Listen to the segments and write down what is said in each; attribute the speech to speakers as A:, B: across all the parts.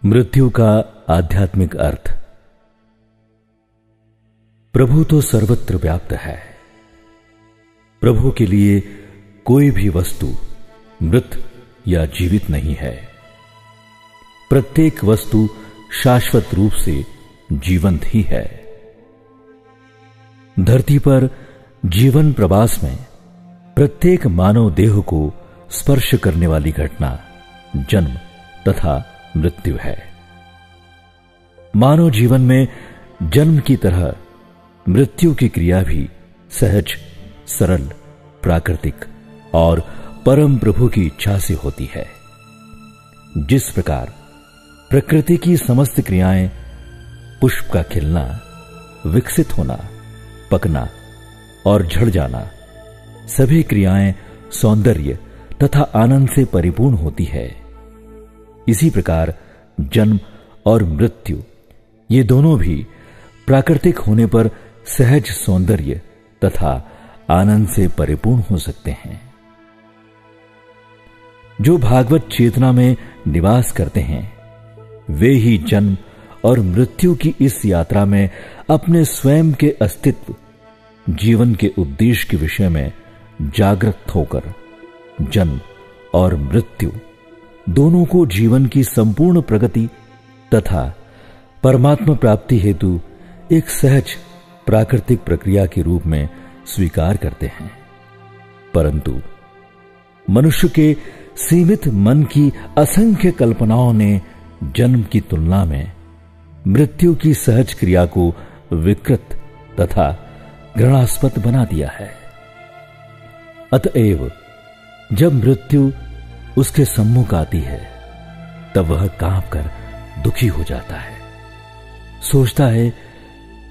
A: मृत्यु का आध्यात्मिक अर्थ। प्रभु तो सर्वत्र व्याप्त है। प्रभु के लिए कोई भी वस्तु मृत या जीवित नहीं है। प्रत्येक वस्तु शाश्वत रूप से जीवंत ही है। धरती पर जीवन प्रवास में प्रत्येक मानव देह को स्पर्श करने वाली घटना जन्म तथा मृत्यु है। मानव जीवन में जन्म की तरह मृत्यु की क्रिया भी सहज, सरल, प्राकृतिक और परम प्रभु की इच्छा से होती है। जिस प्रकार प्रकृति की समस्त क्रियाएं, पुष्प का खिलना, विकसित होना, पकना और झड़ जाना, सभी क्रियाएं सौंदर्य तथा आनंद से परिपूर्ण होती है, इसी प्रकार जन्म और मृत्यु ये दोनों भी प्राकृतिक होने पर सहज सौंदर्य तथा आनंद से परिपूर्ण हो सकते हैं। जो भागवत चेतना में निवास करते हैं वे ही जन्म और मृत्यु की इस यात्रा में अपने स्वयं के अस्तित्व, जीवन के उद्देश्य के विषय में जागृत होकर जन्म और मृत्यु दोनों को जीवन की संपूर्ण प्रगति तथा परमात्मा प्राप्ति हेतु एक सहज प्राकृतिक प्रक्रिया के रूप में स्वीकार करते हैं। परंतु मनुष्य के सीमित मन की असंख्य कल्पनाओं ने जन्म की तुलना में मृत्यु की सहज क्रिया को विकृत तथा घृणास्पद बना दिया है। अतएव जब मृत्यु उसके सम्मुख आती है तब वह कांप कर दुखी हो जाता है। सोचता है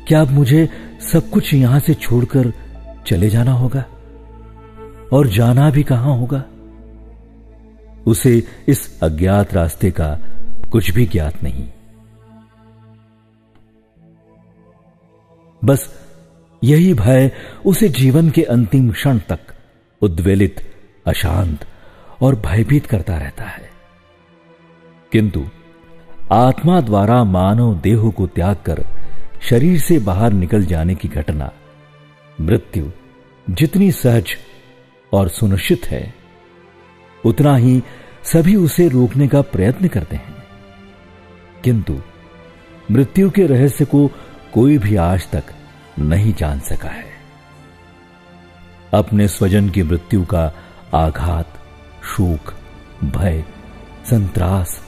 A: क्या अब मुझे सब कुछ यहां से छोड़कर चले जाना होगा, और जाना भी कहां होगा। उसे इस अज्ञात रास्ते का कुछ भी ज्ञात नहीं। बस यही भय उसे जीवन के अंतिम क्षण तक उद्वेलित, अशांत और भयभीत करता रहता है। किंतु आत्मा द्वारा मानव देह को त्याग कर शरीर से बाहर निकल जाने की घटना, मृत्यु जितनी सहज और सुनिश्चित है, उतना ही सभी उसे रोकने का प्रयत्न करते हैं। किंतु मृत्यु के रहस्य को कोई भी आज तक नहीं जान सका है। अपने स्वजन की मृत्यु का आघात, शोक, भय, संत्रास,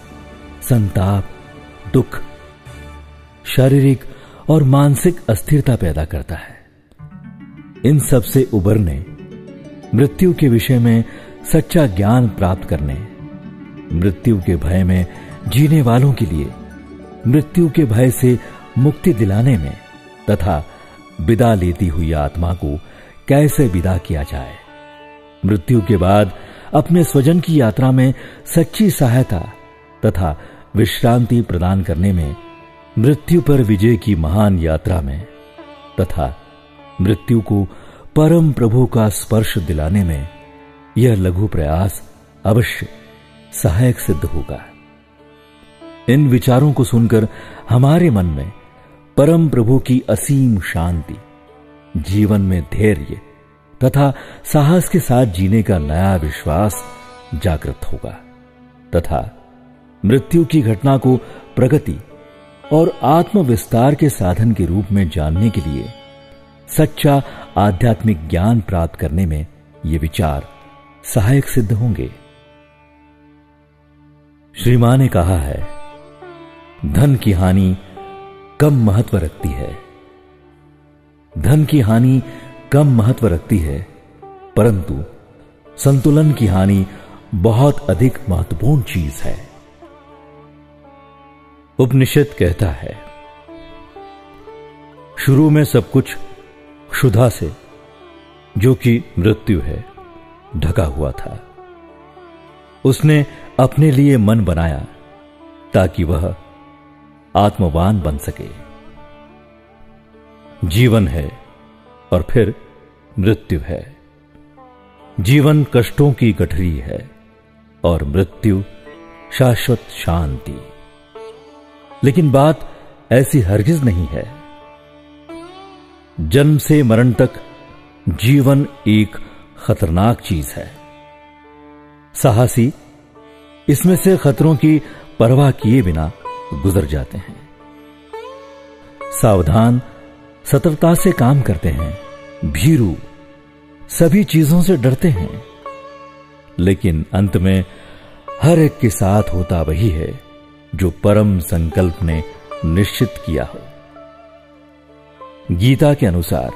A: संताप, दुख, शारीरिक और मानसिक अस्थिरता पैदा करता है। इन सब से उबरने, मृत्यु के विषय में सच्चा ज्ञान प्राप्त करने, मृत्यु के भय में जीने वालों के लिए मृत्यु के भय से मुक्ति दिलाने में तथा विदा लेती हुई आत्मा को कैसे विदा किया जाए, मृत्यु के बाद अपने स्वजन की यात्रा में सच्ची सहायता तथा विश्रांति प्रदान करने में, मृत्यु पर विजय की महान यात्रा में तथा मृत्यु को परम प्रभु का स्पर्श दिलाने में यह लघु प्रयास अवश्य सहायक सिद्ध होगा। इन विचारों को सुनकर हमारे मन में परम प्रभु की असीम शांति, जीवन में धैर्य तथा साहस के साथ जीने का नया विश्वास जागृत होगा तथा मृत्यु की घटना को प्रगति और आत्मविस्तार के साधन के रूप में जानने के लिए सच्चा आध्यात्मिक ज्ञान प्राप्त करने में ये विचार सहायक सिद्ध होंगे। श्री मां ने कहा है, धन की हानि कम महत्व रखती है। धन की हानि कम महत्व रखती है, परंतु संतुलन की हानि बहुत अधिक महत्वपूर्ण चीज है। उपनिषद कहता है, शुरू में सब कुछ क्षुधा से, जो कि मृत्यु है, ढका हुआ था। उसने अपने लिए मन बनाया ताकि वह आत्मवान बन सके। जीवन है और फिर मृत्यु है। जीवन कष्टों की गठरी है और मृत्यु शाश्वत शांति। लेकिन बात ऐसी हरगिज नहीं है। जन्म से मरण तक जीवन एक खतरनाक चीज है। साहसी इसमें से खतरों की परवाह किए बिना गुजर जाते हैं। सावधान सतर्कता से काम करते हैं। भीरू सभी चीजों से डरते हैं। लेकिन अंत में हर एक के साथ होता वही है जो परम संकल्प ने निश्चित किया हो। गीता के अनुसार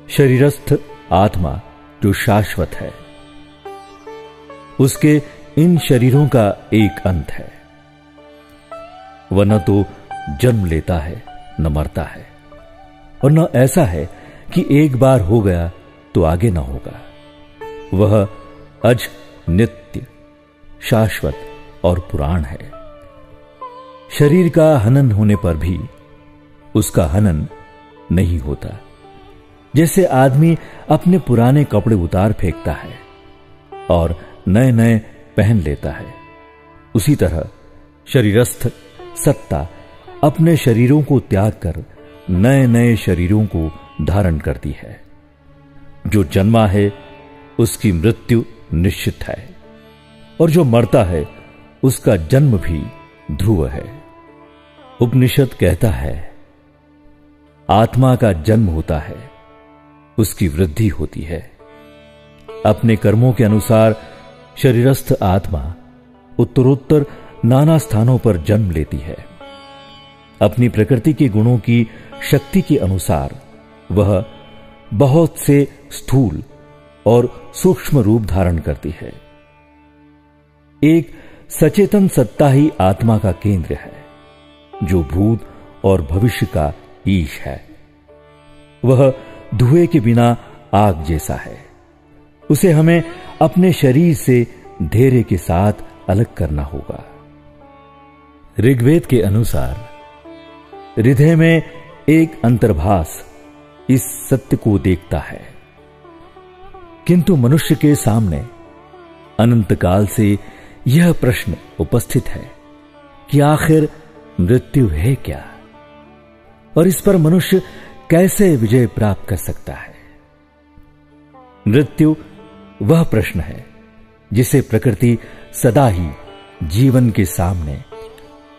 A: शरीरस्थ आत्मा जो शाश्वत है, उसके इन शरीरों का एक अंत है। वह न तो जन्म लेता है न मरता है, और न ऐसा है कि एक बार हो गया तो आगे न होगा। वह अज, नित्य, शाश्वत और पुराण है। शरीर का हनन होने पर भी उसका हनन नहीं होता। जैसे आदमी अपने पुराने कपड़े उतार फेंकता है और नए नए पहन लेता है, उसी तरह शरीरस्थ सत्ता अपने शरीरों को त्याग कर नए नए शरीरों को धारण करती है। जो जन्मा है उसकी मृत्यु निश्चित है, और जो मरता है उसका जन्म भी ध्रुव है। उपनिषद कहता है, आत्मा का जन्म होता है, उसकी वृद्धि होती है। अपने कर्मों के अनुसार शरीरस्थ आत्मा उत्तरोत्तर नाना स्थानों पर जन्म लेती है। अपनी प्रकृति के गुणों की शक्ति के अनुसार वह बहुत से स्थूल और सूक्ष्म रूप धारण करती है। एक सचेतन सत्ता ही आत्मा का केंद्र है, जो भूत और भविष्य का ईश है। वह धुएं के बिना आग जैसा है। उसे हमें अपने शरीर से धैर्य के साथ अलग करना होगा। ऋग्वेद के अनुसार हृदय में एक अंतर्भास इस सत्य को देखता है, किंतु मनुष्य के सामने अनंत काल से यह प्रश्न उपस्थित है कि आखिर मृत्यु है क्या, और इस पर मनुष्य कैसे विजय प्राप्त कर सकता है। मृत्यु वह प्रश्न है जिसे प्रकृति सदा ही जीवन के सामने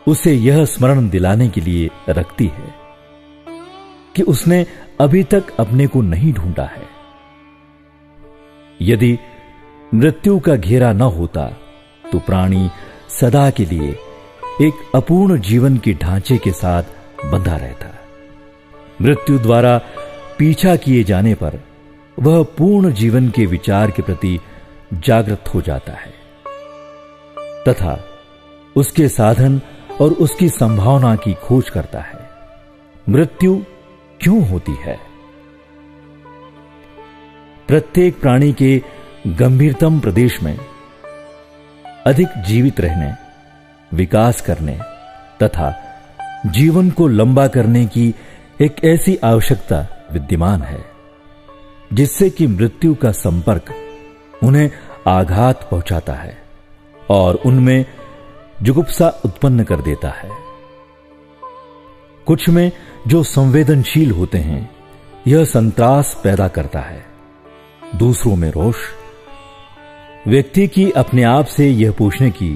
A: उसे यह स्मरण दिलाने के लिए रखती है कि उसने अभी तक अपने को नहीं ढूंढा है। यदि मृत्यु का घेरा न होता तो प्राणी सदा के लिए एक अपूर्ण जीवन के ढांचे के साथ बंधा रहता। मृत्यु द्वारा पीछा किए जाने पर वह पूर्ण जीवन के विचार के प्रति जागृत हो जाता है तथा उसके साधन और उसकी संभावना की खोज करता है। मृत्यु क्यों होती है? प्रत्येक प्राणी के गंभीरतम प्रदेश में अधिक जीवित रहने, विकास करने तथा जीवन को लंबा करने की एक ऐसी आवश्यकता विद्यमान है जिससे कि मृत्यु का संपर्क उन्हें आघात पहुंचाता है और उनमें जुगुप्सा उत्पन्न कर देता है। कुछ में जो संवेदनशील होते हैं यह संत्रास पैदा करता है, दूसरों में रोष। व्यक्ति की अपने आप से यह पूछने की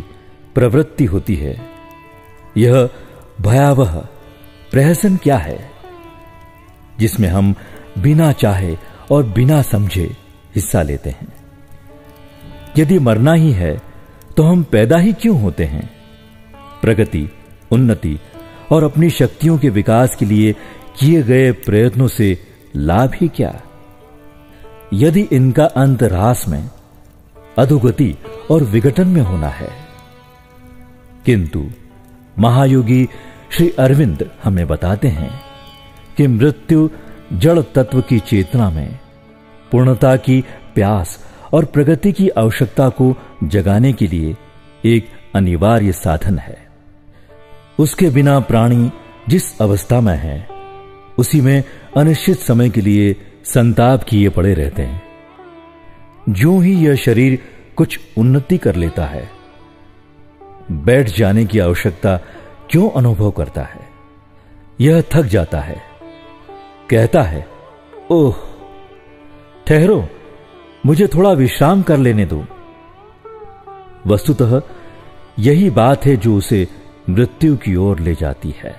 A: प्रवृत्ति होती है, यह भयावह प्रहसन क्या है जिसमें हम बिना चाहे और बिना समझे हिस्सा लेते हैं। यदि मरना ही है तो हम पैदा ही क्यों होते हैं? प्रगति, उन्नति और अपनी शक्तियों के विकास के लिए किए गए प्रयत्नों से लाभ ही क्या? यदि इनका अंत ह्रास में, अधोगति और विघटन में होना है। किंतु महायोगी श्री अरविंद हमें बताते हैं कि मृत्यु जड़ तत्व की चेतना में पूर्णता की प्यास और प्रगति की आवश्यकता को जगाने के लिए एक अनिवार्य साधन है। उसके बिना प्राणी जिस अवस्था में है उसी में अनिश्चित समय के लिए संताप किए पड़े रहते हैं। जो ही यह शरीर कुछ उन्नति कर लेता है, बैठ जाने की आवश्यकता क्यों अनुभव करता है? यह थक जाता है, कहता है, ओह ठहरो, मुझे थोड़ा विश्राम कर लेने दो। वस्तुतः यही बात है जो उसे मृत्यु की ओर ले जाती है।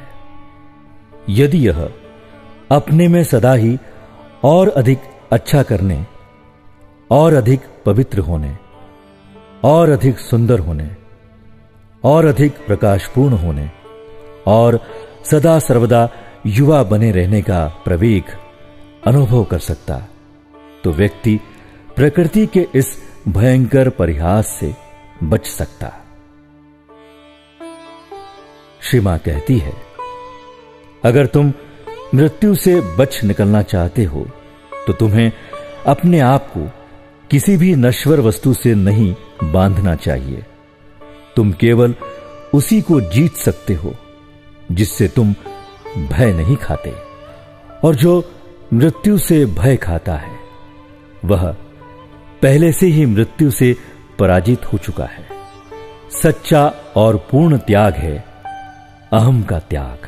A: यदि यह अपने में सदा ही और अधिक अच्छा करने, और अधिक पवित्र होने, और अधिक सुंदर होने, और अधिक प्रकाशपूर्ण होने, और सदा सर्वदा युवा बने रहने का प्रवेग अनुभव कर सकता, तो व्यक्ति प्रकृति के इस भयंकर परिहास से बच सकता। श्री मां कहती है, अगर तुम मृत्यु से बच निकलना चाहते हो तो तुम्हें अपने आप को किसी भी नश्वर वस्तु से नहीं बांधना चाहिए। तुम केवल उसी को जीत सकते हो जिससे तुम भय नहीं खाते, और जो मृत्यु से भय खाता है वह पहले से ही मृत्यु से पराजित हो चुका है। सच्चा और पूर्ण त्याग है अहम का त्याग,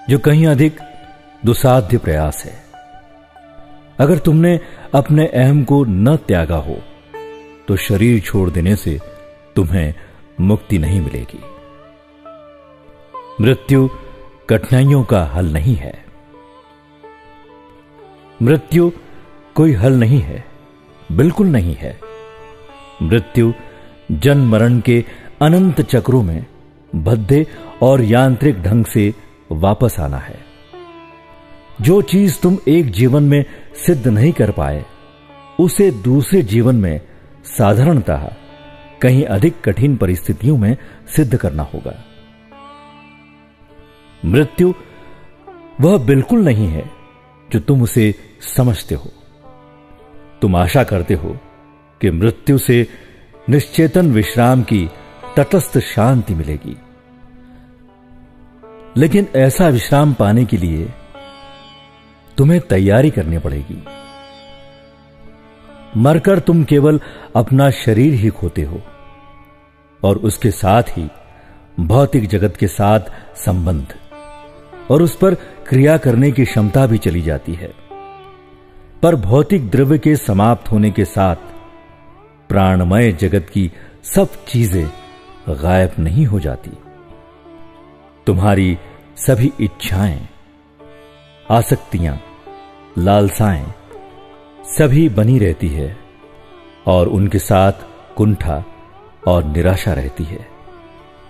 A: जो कहीं अधिक दुसाध्य प्रयास है। अगर तुमने अपने अहम को न त्यागा हो तो शरीर छोड़ देने से तुम्हें मुक्ति नहीं मिलेगी। मृत्यु कठिनाइयों का हल नहीं है। मृत्यु कोई हल नहीं है, बिल्कुल नहीं है। मृत्यु जन्म मरण के अनंत चक्रों में भद्दे और यांत्रिक ढंग से वापस आना है। जो चीज तुम एक जीवन में सिद्ध नहीं कर पाए, उसे दूसरे जीवन में साधारणतः कहीं अधिक कठिन परिस्थितियों में सिद्ध करना होगा। मृत्यु वह बिल्कुल नहीं है जो तुम उसे समझते हो। तुम आशा करते हो कि मृत्यु से निश्चेतन विश्राम की तटस्थ शांति मिलेगी, लेकिन ऐसा विश्राम पाने के लिए तुम्हें तैयारी करनी पड़ेगी। मरकर तुम केवल अपना शरीर ही खोते हो और उसके साथ ही भौतिक जगत के साथ संबंध और उस पर क्रिया करने की क्षमता भी चली जाती है। पर भौतिक द्रव्य के समाप्त होने के साथ प्राणमय जगत की सब चीजें गायब नहीं हो जाती। तुम्हारी सभी इच्छाएं, आसक्तियां, लालसाएं सभी बनी रहती है और उनके साथ कुंठा और निराशा रहती है,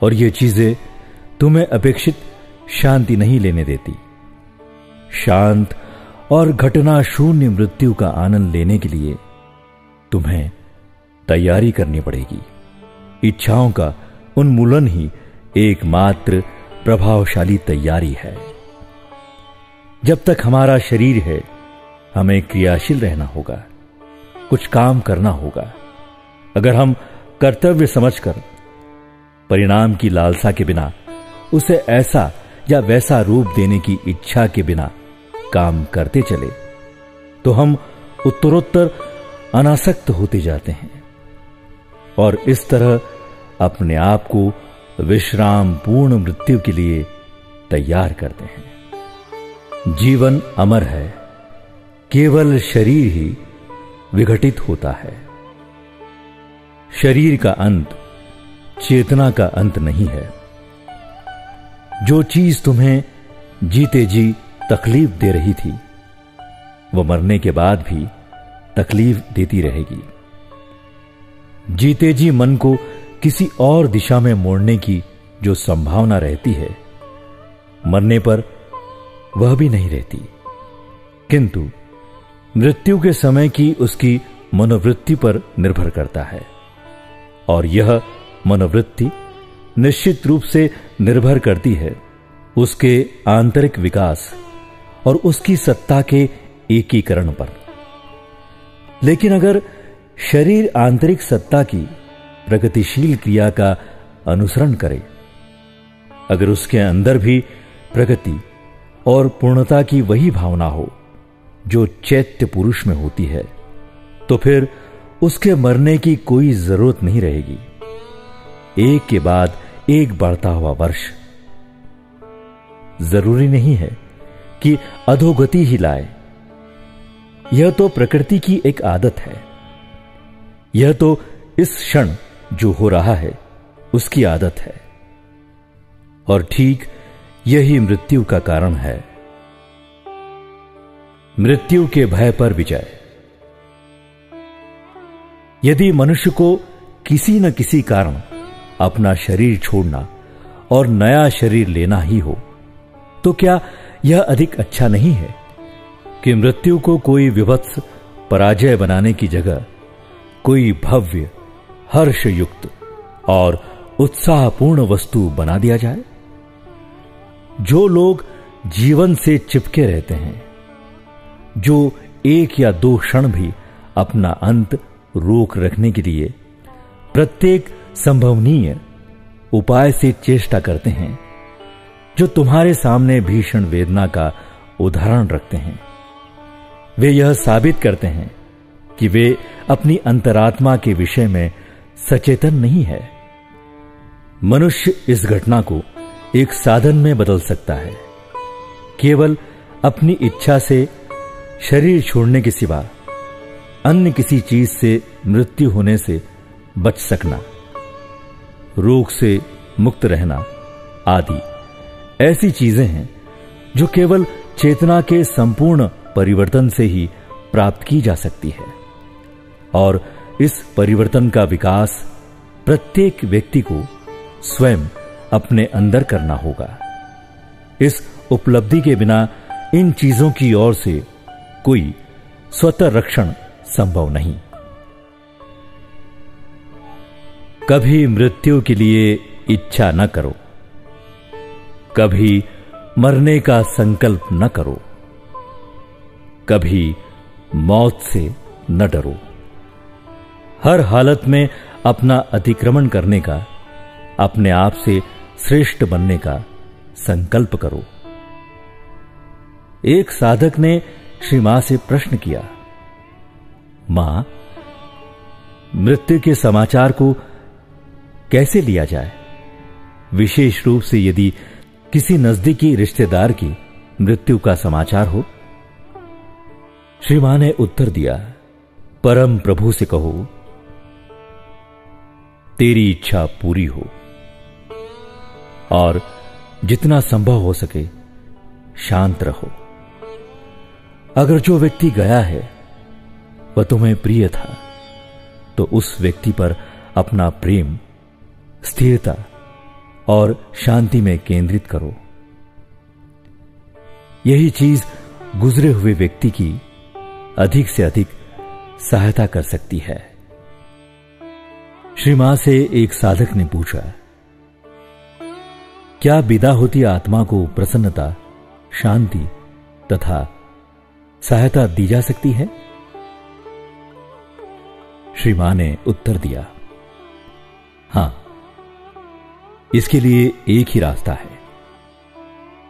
A: और ये चीजें तुम्हें अपेक्षित शांति नहीं लेने देती। शांत और घटना शून्य मृत्यु का आनंद लेने के लिए तुम्हें तैयारी करनी पड़ेगी। इच्छाओं का उन्मूलन ही एकमात्र प्रभावशाली तैयारी है। जब तक हमारा शरीर है, हमें क्रियाशील रहना होगा, कुछ काम करना होगा। अगर हम कर्तव्य समझकर परिणाम की लालसा के बिना, उसे ऐसा या वैसा रूप देने की इच्छा के बिना काम करते चले, तो हम उत्तरोत्तर अनासक्त होते जाते हैं और इस तरह अपने आप को विश्राम पूर्ण मृत्यु के लिए तैयार करते हैं। जीवन अमर है, केवल शरीर ही विघटित होता है। शरीर का अंत चेतना का अंत नहीं है। जो चीज तुम्हें जीते जी तकलीफ दे रही थी, वह मरने के बाद भी तकलीफ देती रहेगी। जीते जी मन को किसी और दिशा में मोड़ने की जो संभावना रहती है, मरने पर वह भी नहीं रहती। किंतु मृत्यु के समय की उसकी मनोवृत्ति पर निर्भर करता है, और यह मनोवृत्ति निश्चित रूप से निर्भर करती है उसके आंतरिक विकास और उसकी सत्ता के एकीकरण पर। लेकिन अगर शरीर आंतरिक सत्ता की प्रगतिशील क्रिया का अनुसरण करे, अगर उसके अंदर भी प्रगति और पूर्णता की वही भावना हो जो चैत्य पुरुष में होती है, तो फिर उसके मरने की कोई जरूरत नहीं रहेगी। एक के बाद एक बढ़ता हुआ वर्ष। जरूरी नहीं है कि अधोगति ही लाए। यह तो प्रकृति की एक आदत है। यह तो इस क्षण जो हो रहा है उसकी आदत है, और ठीक यही मृत्यु का कारण है। मृत्यु के भय पर विजय। यदि मनुष्य को किसी न किसी कारण अपना शरीर छोड़ना और नया शरीर लेना ही हो, तो क्या यह अधिक अच्छा नहीं है कि मृत्यु को कोई विभत्स पराजय बनाने की जगह कोई भव्य, हर्षयुक्त और उत्साहपूर्ण वस्तु बना दिया जाए? जो लोग जीवन से चिपके रहते हैं, जो एक या दो क्षण भी अपना अंत रोक रखने के लिए प्रत्येक संभवनीय उपाय से चेष्टा करते हैं, जो तुम्हारे सामने भीषण वेदना का उदाहरण रखते हैं, वे यह साबित करते हैं कि वे अपनी अंतरात्मा के विषय में सचेतन नहीं है। मनुष्य इस घटना को एक साधन में बदल सकता है। केवल अपनी इच्छा से शरीर छोड़ने के सिवा अन्य किसी चीज से मृत्यु होने से बच सकना, रोग से मुक्त रहना आदि ऐसी चीजें हैं जो केवल चेतना के संपूर्ण परिवर्तन से ही प्राप्त की जा सकती है, और इस परिवर्तन का विकास प्रत्येक व्यक्ति को स्वयं अपने अंदर करना होगा। इस उपलब्धि के बिना इन चीजों की ओर से कोई स्वतः रक्षण संभव नहीं। कभी मृत्यु के लिए इच्छा न करो, कभी मरने का संकल्प न करो, कभी मौत से न डरो। हर हालत में अपना अतिक्रमण करने का, अपने आप से श्रेष्ठ बनने का संकल्प करो। एक साधक ने श्री मां से प्रश्न किया, मां, मृत्यु के समाचार को कैसे लिया जाए, विशेष रूप से यदि किसी नजदीकी रिश्तेदार की मृत्यु का समाचार हो? श्री मां ने उत्तर दिया, परम प्रभु से कहो, तेरी इच्छा पूरी हो, और जितना संभव हो सके शांत रहो। अगर जो व्यक्ति गया है वह तुम्हें प्रिय था, तो उस व्यक्ति पर अपना प्रेम, स्थिरता और शांति में केंद्रित करो। यही चीज गुजरे हुए व्यक्ति की अधिक से अधिक सहायता कर सकती है। श्री मां से एक साधक ने पूछा, क्या विदा होती आत्मा को प्रसन्नता, शांति तथा सहायता दी जा सकती है? श्री मां ने उत्तर दिया, हां, इसके लिए एक ही रास्ता है।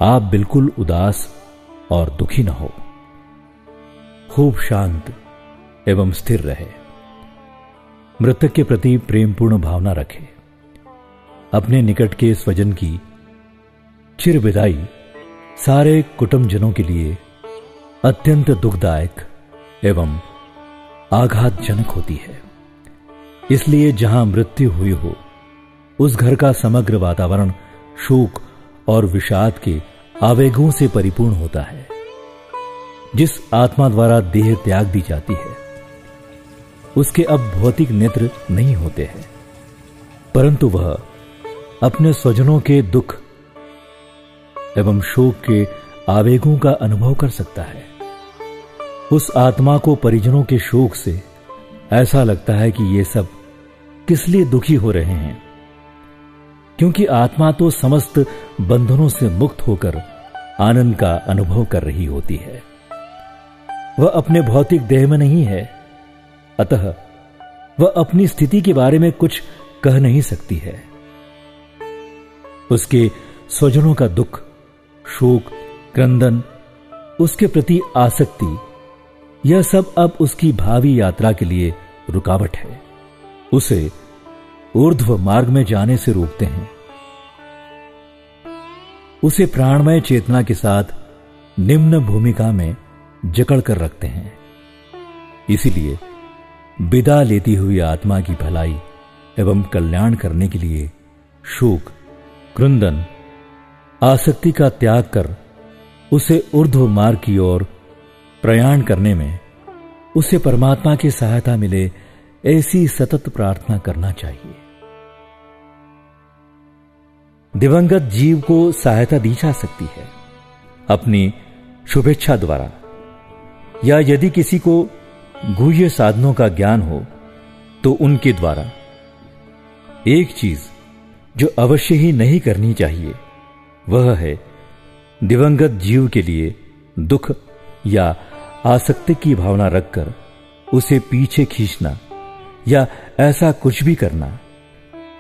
A: आप बिल्कुल उदास और दुखी न हो, खूब शांत एवं स्थिर रहे, मृतक के प्रति प्रेमपूर्ण भावना रखें, अपने निकट के स्वजन की चिर विदाई सारे कुटुंबजनों के लिए अत्यंत दुखदायक एवं आघातजनक होती है। इसलिए जहां मृत्यु हुई हो, उस घर का समग्र वातावरण शोक और विषाद के आवेगों से परिपूर्ण होता है। जिस आत्मा द्वारा देह त्याग दी जाती है, उसके अब भौतिक नेत्र नहीं होते हैं, परंतु वह अपने स्वजनों के दुख एवं शोक के आवेगों का अनुभव कर सकता है। उस आत्मा को परिजनों के शोक से ऐसा लगता है कि ये सब किस लिए दुखी हो रहे हैं, क्योंकि आत्मा तो समस्त बंधनों से मुक्त होकर आनंद का अनुभव कर रही होती है। वह अपने भौतिक देह में नहीं है, अतः वह अपनी स्थिति के बारे में कुछ कह नहीं सकती है। उसके स्वजनों का दुख, शोक, क्रंदन, उसके प्रति आसक्ति, यह सब अब उसकी भावी यात्रा के लिए रुकावट है, उसे ऊर्ध्व मार्ग में जाने से रोकते हैं उसे प्राणमय चेतना के साथ निम्न भूमिका में जकड़ कर रखते हैं। इसीलिए विदा लेती हुई आत्मा की भलाई एवं कल्याण करने के लिए शोक, क्रंदन, आसक्ति का त्याग कर उसे ऊर्ध्व मार्ग की ओर प्रयाण करने में उसे परमात्मा की सहायता मिले, ऐसी सतत प्रार्थना करना चाहिए। दिवंगत जीव को सहायता दी जा सकती है अपनी शुभेच्छा द्वारा, या यदि किसी को गुह्य साधनों का ज्ञान हो तो उनके द्वारा। एक चीज जो अवश्य ही नहीं करनी चाहिए वह है दिवंगत जीव के लिए दुख या आसक्ति की भावना रखकर उसे पीछे खींचना या ऐसा कुछ भी करना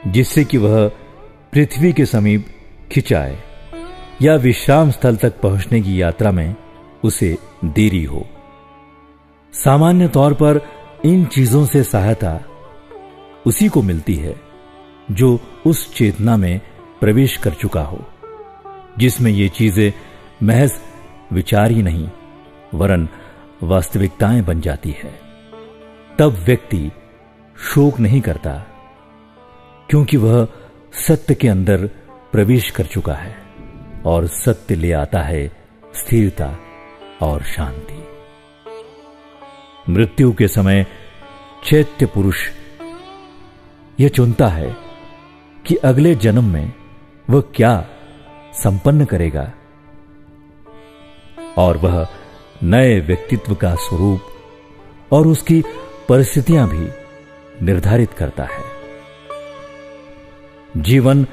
A: जिससे कि वह पृथ्वी के समीप खिंचाए या विश्राम स्थल तक पहुंचने की यात्रा में उसे देरी हो। सामान्य तौर पर इन चीजों से सहायता उसी को मिलती है जो उस चेतना में प्रवेश कर चुका हो जिसमें ये चीजें महज विचार ही नहीं वरन वास्तविकताएं बन जाती है। तब व्यक्ति शोक नहीं करता क्योंकि वह सत्य के अंदर प्रवेश कर चुका है और सत्य ले आता है स्थिरता और शांति। मृत्यु के समय चैत्य पुरुष यह चुनता है कि अगले जन्म में वह क्या संपन्न करेगा और वह नए व्यक्तित्व का स्वरूप और उसकी परिस्थितियां भी निर्धारित करता है। जीवन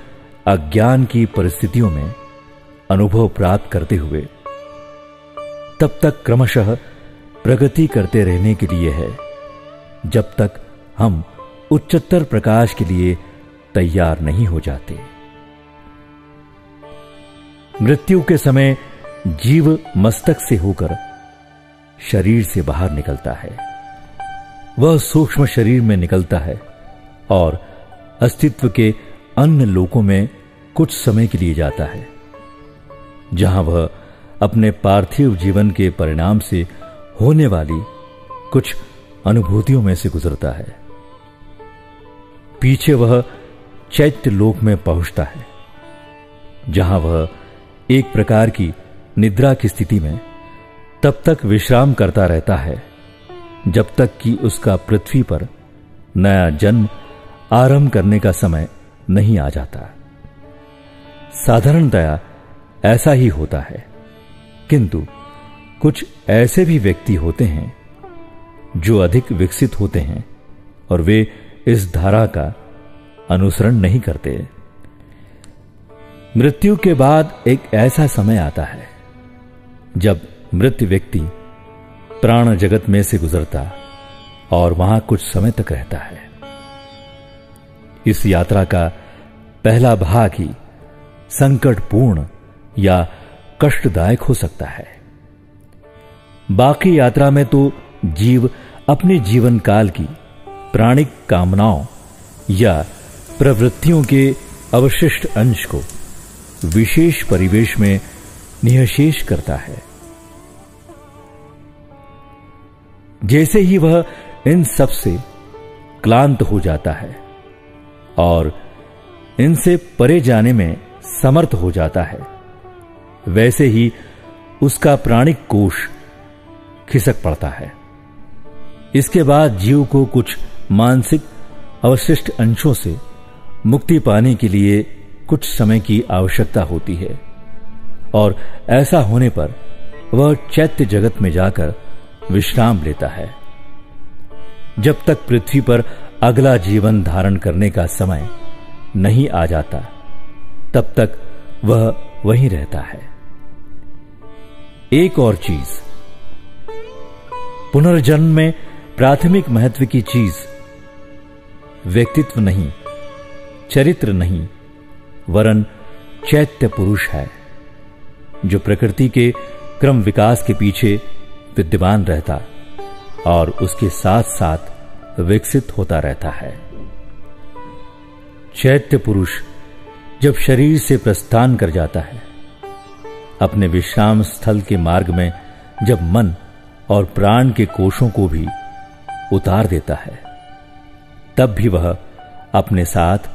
A: अज्ञान की परिस्थितियों में अनुभव प्राप्त करते हुए तब तक क्रमशः प्रगति करते रहने के लिए है जब तक हम उच्चतर प्रकाश के लिए तैयार नहीं हो जाते। मृत्यु के समय जीव मस्तक से होकर शरीर से बाहर निकलता है। वह सूक्ष्म शरीर में निकलता है और अस्तित्व के अन्य लोकों में कुछ समय के लिए जाता है जहां वह अपने पार्थिव जीवन के परिणाम से होने वाली कुछ अनुभूतियों में से गुजरता है। पीछे वह चैत्य लोक में पहुंचता है जहां वह एक प्रकार की निद्रा की स्थिति में तब तक विश्राम करता रहता है जब तक कि उसका पृथ्वी पर नया जन्म आरंभ करने का समय नहीं आ जाता। साधारणतया ऐसा ही होता है, किंतु कुछ ऐसे भी व्यक्ति होते हैं जो अधिक विकसित होते हैं और वे इस धारा का अनुसरण नहीं करते। मृत्यु के बाद एक ऐसा समय आता है जब मृत व्यक्ति प्राण जगत में से गुजरता और वहां कुछ समय तक रहता है। इस यात्रा का पहला भाग ही संकटपूर्ण या कष्टदायक हो सकता है। बाकी यात्रा में तो जीव अपने जीवन काल की प्राणिक कामनाओं या प्रवृत्तियों के अवशिष्ट अंश को विशेष परिवेश में निःशेष करता है। जैसे ही वह इन सब से क्लांत हो जाता है और इनसे परे जाने में समर्थ हो जाता है, वैसे ही उसका प्राणिक कोश खिसक पड़ता है। इसके बाद जीव को कुछ मानसिक अवशिष्ट अंशों से मुक्ति पाने के लिए कुछ समय की आवश्यकता होती है और ऐसा होने पर वह चैत्य जगत में जाकर विश्राम लेता है। जब तक पृथ्वी पर अगला जीवन धारण करने का समय नहीं आ जाता तब तक वह वहीं रहता है। एक और चीज, पुनर्जन्म में प्राथमिक महत्व की चीज व्यक्तित्व नहीं, चरित्र नहीं, वरन चैत्य पुरुष है जो प्रकृति के क्रम विकास के पीछे विद्यमान रहता और उसके साथ साथ विकसित होता रहता है। चैत्य पुरुष जब शरीर से प्रस्थान कर जाता है अपने विश्राम स्थल के मार्ग में जब मन और प्राण के कोशों को भी उतार देता है, तब भी वह अपने साथ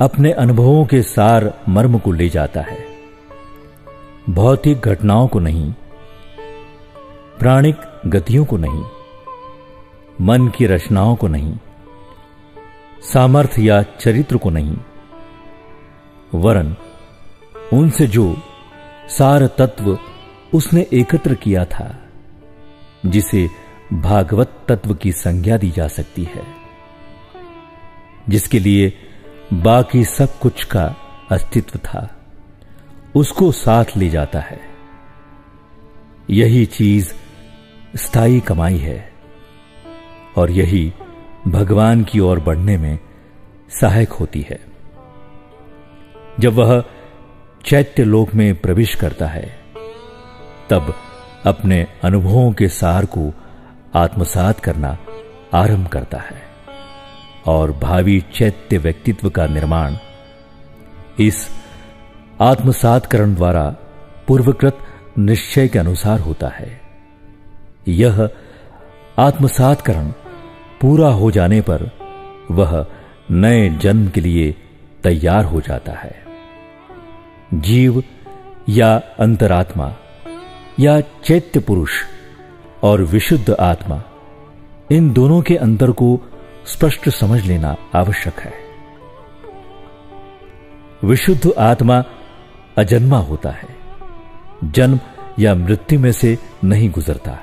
A: अपने अनुभवों के सार मर्म को ले जाता है। भौतिक घटनाओं को नहीं, प्राणिक गतियों को नहीं, मन की रचनाओं को नहीं, सामर्थ्य या चरित्र को नहीं, वरन उनसे जो सार तत्व उसने एकत्र किया था, जिसे भागवत तत्व की संज्ञा दी जा सकती है, जिसके लिए बाकी सब कुछ का अस्तित्व था, उसको साथ ले जाता है। यही चीज स्थायी कमाई है और यही भगवान की ओर बढ़ने में सहायक होती है। जब वह चैत्य लोक में प्रवेश करता है, तब अपने अनुभवों के सार को आत्मसात करना आरंभ करता है और भावी चैत्य व्यक्तित्व का निर्माण इस आत्मसातकरण द्वारा पूर्वकृत निश्चय के अनुसार होता है। यह आत्मसातकरण पूरा हो जाने पर वह नए जन्म के लिए तैयार हो जाता है। जीव या अंतरात्मा या चैत्य पुरुष और विशुद्ध आत्मा, इन दोनों के अंतर को स्पष्ट समझ लेना आवश्यक है। विशुद्ध आत्मा अजन्मा होता है, जन्म या मृत्यु में से नहीं गुजरता।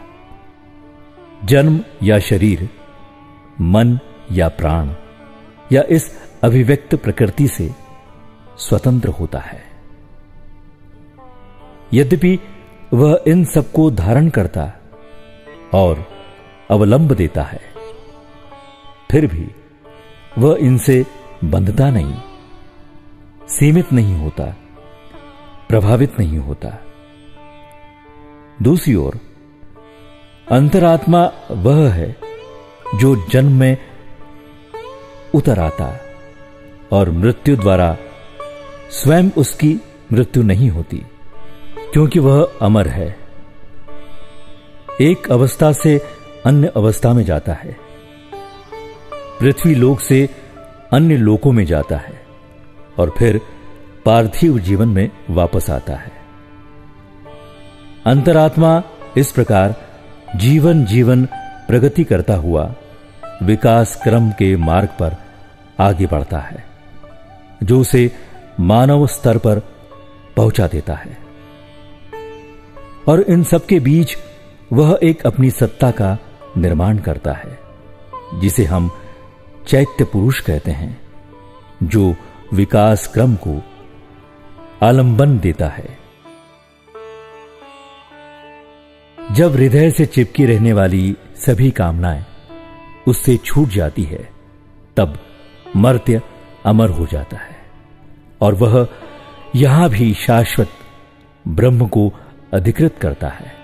A: जन्म या शरीर, मन या प्राण या इस अभिव्यक्त प्रकृति से स्वतंत्र होता है। यद्यपि वह इन सबको धारण करता और अवलंब देता है, फिर भी वह इनसे बंधता नहीं, सीमित नहीं होता, प्रभावित नहीं होता। दूसरी ओर अंतरात्मा वह है जो जन्म में उतर आता और मृत्यु द्वारा स्वयं उसकी मृत्यु नहीं होती, क्योंकि वह अमर है। एक अवस्था से अन्य अवस्था में जाता है, पृथ्वी लोक से अन्य लोकों में जाता है और फिर पार्थिव जीवन में वापस आता है। अंतरात्मा इस प्रकार जीवन जीवन प्रगति करता हुआ विकास क्रम के मार्ग पर आगे बढ़ता है, जो उसे मानव स्तर पर पहुंचा देता है। और इन सबके बीच वह एक अपनी सत्ता का निर्माण करता है, जिसे हम चैत्य पुरुष कहते हैं, जो विकास क्रम को आलंबन देता है। जब हृदय से चिपकी रहने वाली सभी कामनाएं उससे छूट जाती है, तब मर्त्य अमर हो जाता है और वह यहां भी शाश्वत ब्रह्म को अधिकृत करता है।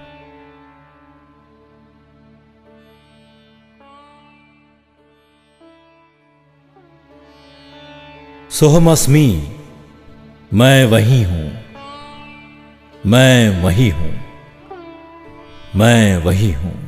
A: सोहमस्मी, मैं वही हूं, मैं वही हूं, मैं वही हूं।